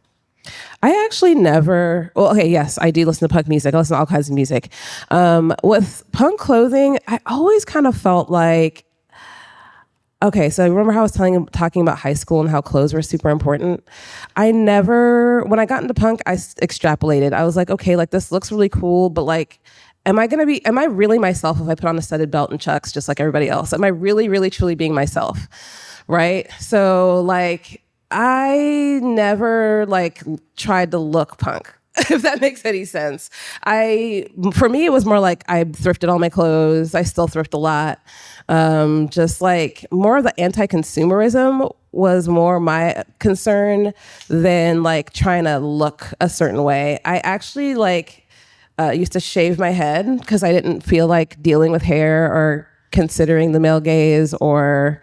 I actually never, yes, I do listen to punk music. I listen to all kinds of music. With punk clothing, I always kind of felt like, okay, so remember how I was talking about high school and how clothes were super important? When I got into punk, I extrapolated. I was like, okay, like this looks really cool, but like, am I really myself if I put on a studded belt and chucks just like everybody else? Am I really, really, truly being myself? Right? So like, I never like tried to look punk. If that makes any sense. For me, it was more like I thrifted all my clothes. I still thrift a lot. Just like more of the anti-consumerism was more my concern than like trying to look a certain way. I actually used to shave my head because I didn't feel like dealing with hair or considering the male gaze or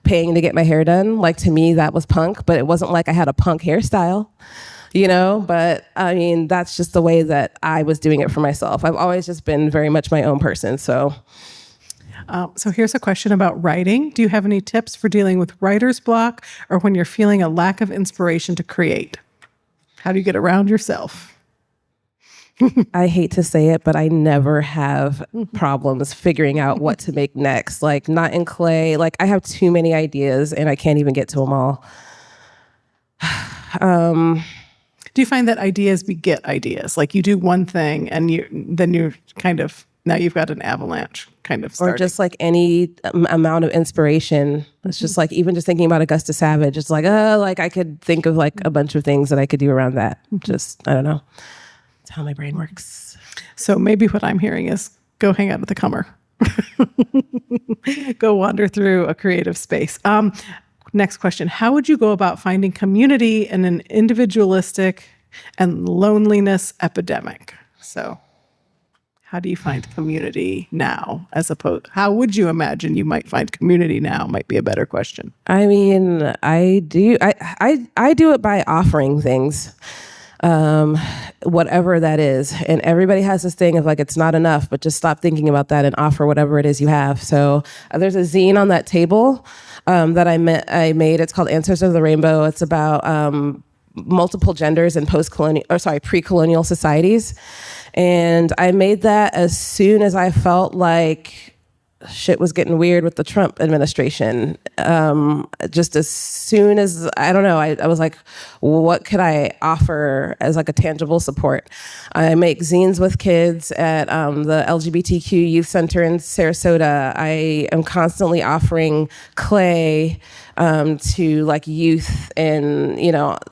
paying to get my hair done. Like to me, that was punk, but it wasn't like I had a punk hairstyle. But I mean, that's just the way that I was doing it for myself. I've always just been very much my own person. So here's a question about writing. Do you have any tips for dealing with writer's block or when you're feeling a lack of inspiration to create? How do you get around yourself? I hate to say it, but I never have problems figuring out what to make next. Like not in clay. Like I have too many ideas and I can't even get to them all. Do you find that ideas beget ideas? Like you do one thing and then you're kind of, now you've got an avalanche kind of starting. Or just like any amount of inspiration. It's just like, even just thinking about Augusta Savage, it's like, I could think of like a bunch of things that I could do around that. Just, I don't know. That's how my brain works. So maybe what I'm hearing is go hang out at the Cummer. Go wander through a creative space. Next question. How would you go about finding community in an individualistic and loneliness epidemic? So how do you find community now how would you imagine you might find community now might be a better question. I mean, I do it by offering things, whatever that is. And everybody has this thing of like, it's not enough, but just stop thinking about that and offer whatever it is you have. So there's a zine on that table that I made. It's called Answers of the Rainbow. It's about multiple genders in pre-colonial societies. And I made that as soon as I felt like shit was getting weird with the Trump administration. Just as soon as, I don't know, I was like, what could I offer as like a tangible support? I make zines with kids at the LGBTQ Youth Center in Sarasota. I am constantly offering clay to like youth, and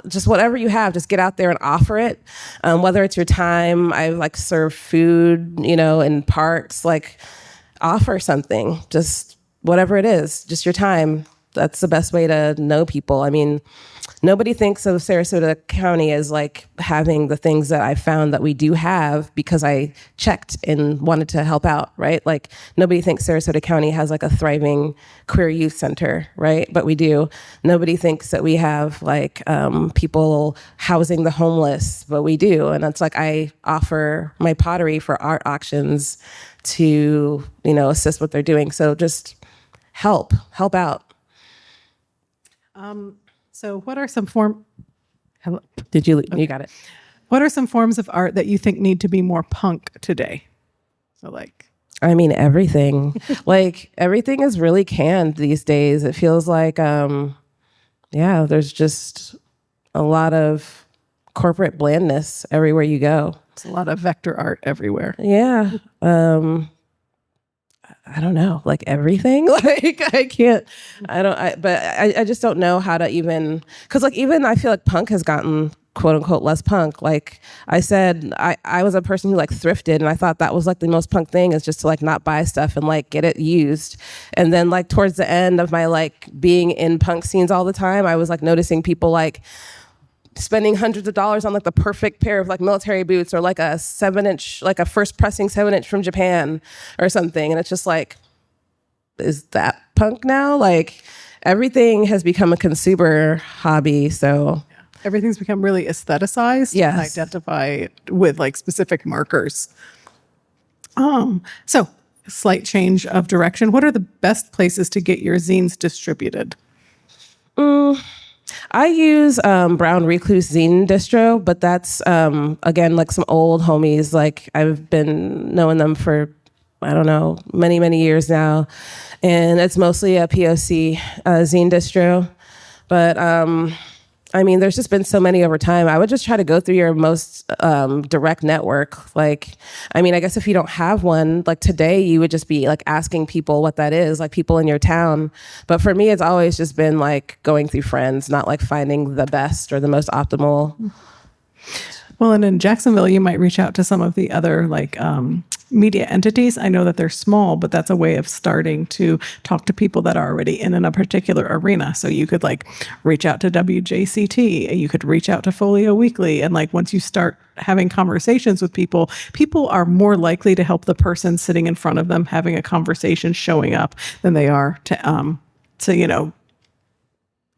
just whatever you have, just get out there and offer it. Whether it's your time, I like serve food, in parks, like offer something, just whatever it is, just your time. That's the best way to know people. I mean, nobody thinks of Sarasota County as like having the things that I found that we do have because I checked and wanted to help out, right? Like nobody thinks Sarasota County has like a thriving queer youth center, right? But we do. Nobody thinks that we have like people housing the homeless, but we do. And it's like I offer my pottery for art auctions to, assist what they're doing. So just help out. So what are some You got it. What are some forms of art that you think need to be more punk today? So I mean, everything. Like everything is really canned these days. It feels like, there's just a lot of corporate blandness everywhere you go. it's a lot of vector art everywhere. Yeah. I don't know, like everything. Like I just don't know how to even, because like even I feel like punk has gotten quote unquote less punk. Like I said, I was a person who like thrifted, and I thought that was like the most punk thing, is just to like not buy stuff and like get it used. And then like towards the end of my like being in punk scenes all the time, I was like noticing people like spending hundreds of dollars on like the perfect pair of like military boots, or like a 7-inch, like a first pressing 7-inch from Japan or something. And it's just like, is that punk now? Like everything has become a consumer hobby. So everything's become really aestheticized. Yes. And identify with like specific markers. So slight change of direction. What are the best places to get your zines distributed? I use Brown Recluse Zine distro, but that's, again, like some old homies. Like I've been knowing them for, I don't know, many, many years now. And it's mostly a POC zine distro. But I mean, there's just been so many over time. I would just try to go through your most direct network. Like, I mean, I guess if you don't have one, like today, you would just be like asking people what that is, like people in your town. But for me, it's always just been like going through friends, not like finding the best or the most optimal. Well, and in Jacksonville, you might reach out to some of the other like media entities. I know that they're small, but that's a way of starting to talk to people that are already in a particular arena. So you could like reach out to WJCT, you could reach out to Folio Weekly. And like once you start having conversations with people, people are more likely to help the person sitting in front of them having a conversation showing up than they are to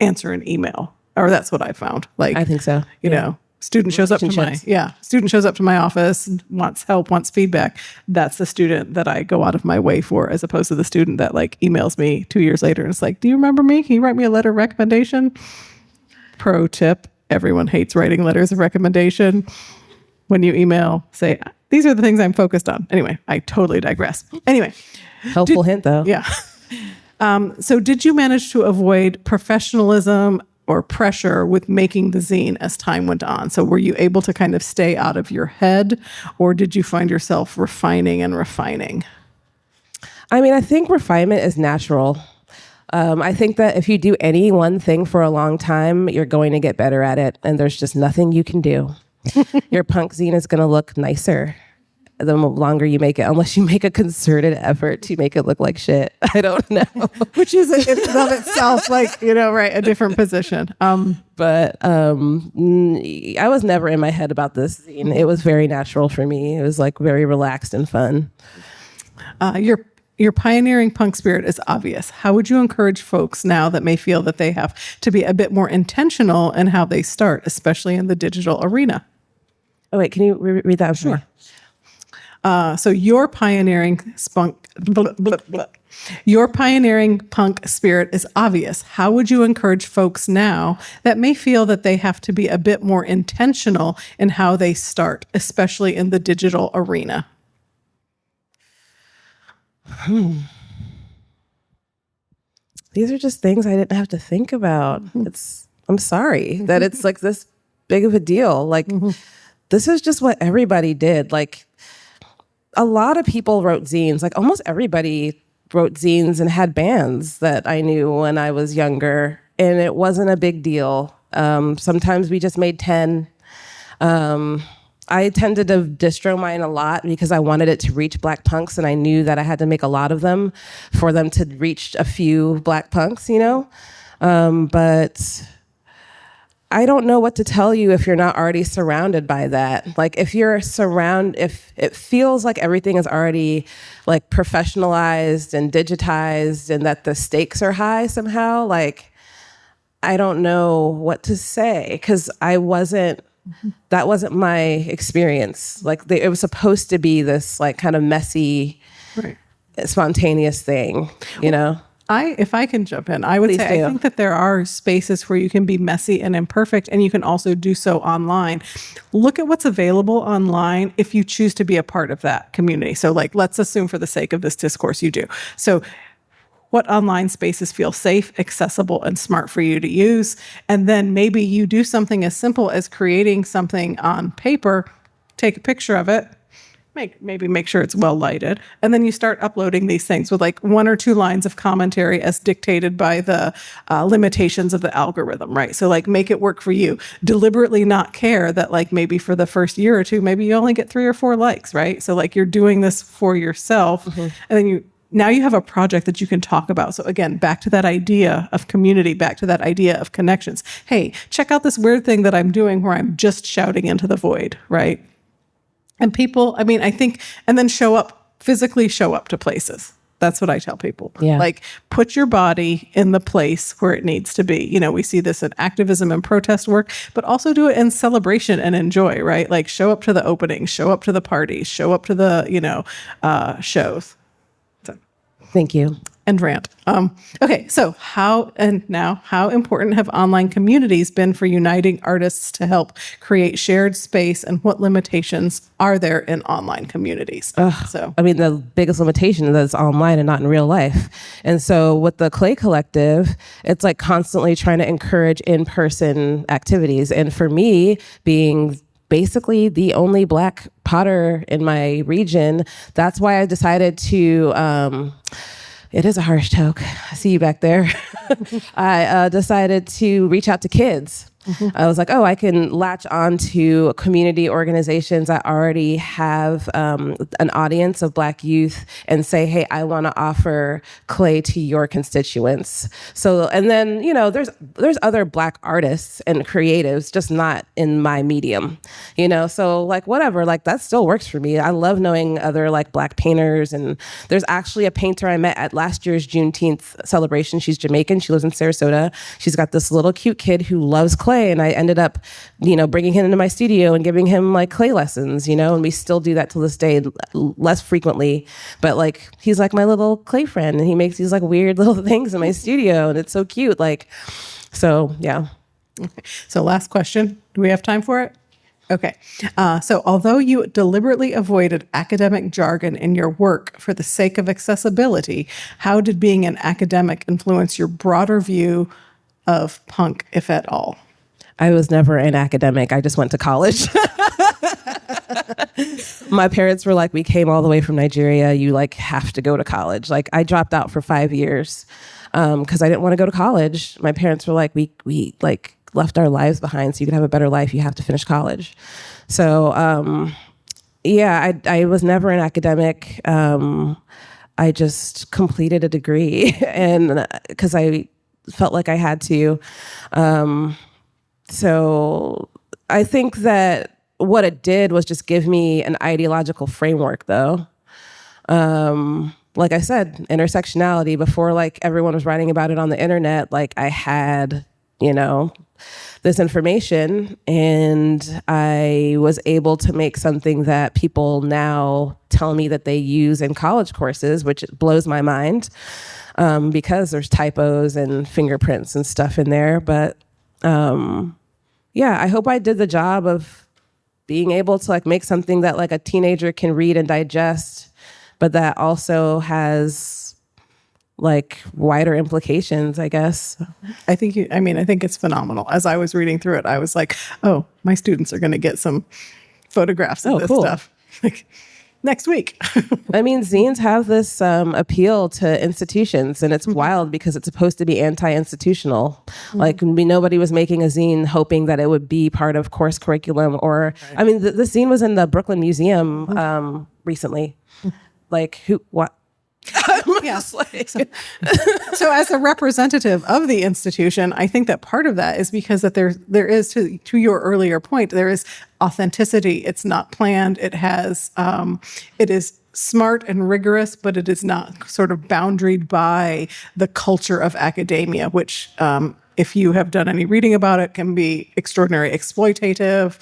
answer an email. Or that's what I found. Like I think so. You know. Student shows up to my office, wants help, wants feedback. That's the student that I go out of my way for, as opposed to the student that like emails me 2 years later and it's like, do you remember me? Can you write me a letter of recommendation? Pro tip, everyone hates writing letters of recommendation. When you email, say, these are the things I'm focused on. Anyway, I totally digress. Anyway. Helpful hint though. Yeah. So did you manage to avoid professionalism or pressure with making the zine as time went on? So were you able to kind of stay out of your head, or did you find yourself refining and refining? I mean, I think refinement is natural. I think that if you do any one thing for a long time, you're going to get better at it, and there's just nothing you can do. Your punk zine is going to look nicer the longer you make it, unless you make a concerted effort to make it look like shit. I don't know. Which is in and of itself, like, right, a different position. But I was never in my head about this zine. It was very natural for me. It was like very relaxed and fun. Your pioneering punk spirit is obvious. How would you encourage folks now that may feel that they have to be a bit more intentional in how they start, especially in the digital arena? Oh, wait, can you read that? Sure. So your pioneering your pioneering punk spirit is obvious. How would you encourage folks now that may feel that they have to be a bit more intentional in how they start, especially in the digital arena? These are just things I didn't have to think about. I'm sorry that it's like this big of a deal. Like, this is just what everybody did. Like, a lot of people wrote zines. Like, almost everybody wrote zines and had bands that I knew when I was younger, and it wasn't a big deal. Sometimes we just made 10. I tended to distro mine a lot because I wanted it to reach Black punks, and I knew that I had to make a lot of them for them to reach a few Black punks, you know? But I don't know what to tell you if you're not already surrounded by that. Like, if it feels like everything is already like professionalized and digitized and that the stakes are high somehow, like, I don't know what to say because that wasn't my experience. Like, it was supposed to be this like kind of messy, right, spontaneous thing, you know? If I can jump in, I would say I think that there are spaces where you can be messy and imperfect, and you can also do so online. Look at what's available online if you choose to be a part of that community. So, like, let's assume for the sake of this discourse you do. So what online spaces feel safe, accessible, and smart for you to use? And then maybe you do something as simple as creating something on paper, take a picture of it, make sure it's well lighted, and then you start uploading these things with like 1 or 2 lines of commentary as dictated by the limitations of the algorithm, right? So like, make it work for you. Deliberately not care that like maybe for the first year or two, maybe you only get 3 or 4 likes, right? So like, you're doing this for yourself, and then now you have a project that you can talk about. So again, back to that idea of community, back to that idea of connections. Hey, check out this weird thing that I'm doing where I'm just shouting into the void, right? And people, I mean, I think, and then physically show up to places. That's what I tell people. Yeah. Like, put your body in the place where it needs to be. You know, we see this in activism and protest work, but also do it in celebration and enjoy, right? Like, show up to the openings, show up to the parties, show up to the, shows. So. Thank you. And rant. Okay, so how important have online communities been for uniting artists to help create shared space, and what limitations are there in online communities? So, I mean, the biggest limitation is that it's online and not in real life. And so with the Clay Collective, it's like constantly trying to encourage in-person activities. And for me, being basically the only Black potter in my region, that's why I decided to... it is a harsh toke. I see you back there. I decided to reach out to kids. I was like, I can latch on to community organizations that already have an audience of Black youth and say, hey, I want to offer clay to your constituents. So, and then, there's other Black artists and creatives, just not in my medium, so like, whatever, like, that still works for me. I love knowing other like Black painters. And there's actually a painter I met at last year's Juneteenth celebration. She's Jamaican. She lives in Sarasota. She's got this little cute kid who loves clay. And I ended up, bringing him into my studio and giving him like clay lessons, and we still do that to this day, less frequently. But like, he's like my little clay friend, and he makes these like weird little things in my studio, and it's so cute. Like, so yeah. Okay. So last question. Do we have time for it? Okay. So although you deliberately avoided academic jargon in your work for the sake of accessibility, how did being an academic influence your broader view of punk, if at all? I was never an academic. I just went to college. My parents were like, we came all the way from Nigeria. You like have to go to college. Like, I dropped out for 5 years because I didn't want to go to college. My parents were like, we like left our lives behind so you could have a better life. You have to finish college. So I was never an academic. I just completed a degree and because I felt like I had to. So I think that what it did was just give me an ideological framework, though. Like I said, intersectionality, before like everyone was writing about it on the internet, like I had this information, and I was able to make something that people now tell me that they use in college courses, which blows my mind, because there's typos and fingerprints and stuff in there. But I hope I did the job of being able to like make something that like a teenager can read and digest, but that also has like wider implications, I guess. I think it's phenomenal. As I was reading through it, I was like, oh, my students are going to get some photographs of this stuff like next week. I mean, zines have this appeal to institutions, and it's wild because it's supposed to be anti-institutional. Like nobody was making a zine hoping that it would be part of course curriculum, or I mean, the zine was in the Brooklyn Museum recently. Like what? Yes. So as a representative of the institution, I think that part of that is because that there is, to your earlier point, there is authenticity. It's not planned. It is smart and rigorous, but it is not sort of boundaried by the culture of academia, which if you have done any reading about it, can be extraordinarily exploitative.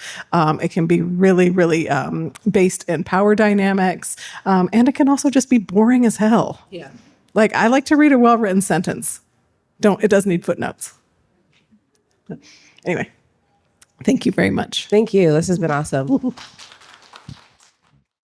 It can be really, really based in power dynamics. And it can also just be boring as hell. Yeah. Like, I like to read a well-written sentence. It does need footnotes. Anyway, thank you very much. Thank you. This has been awesome.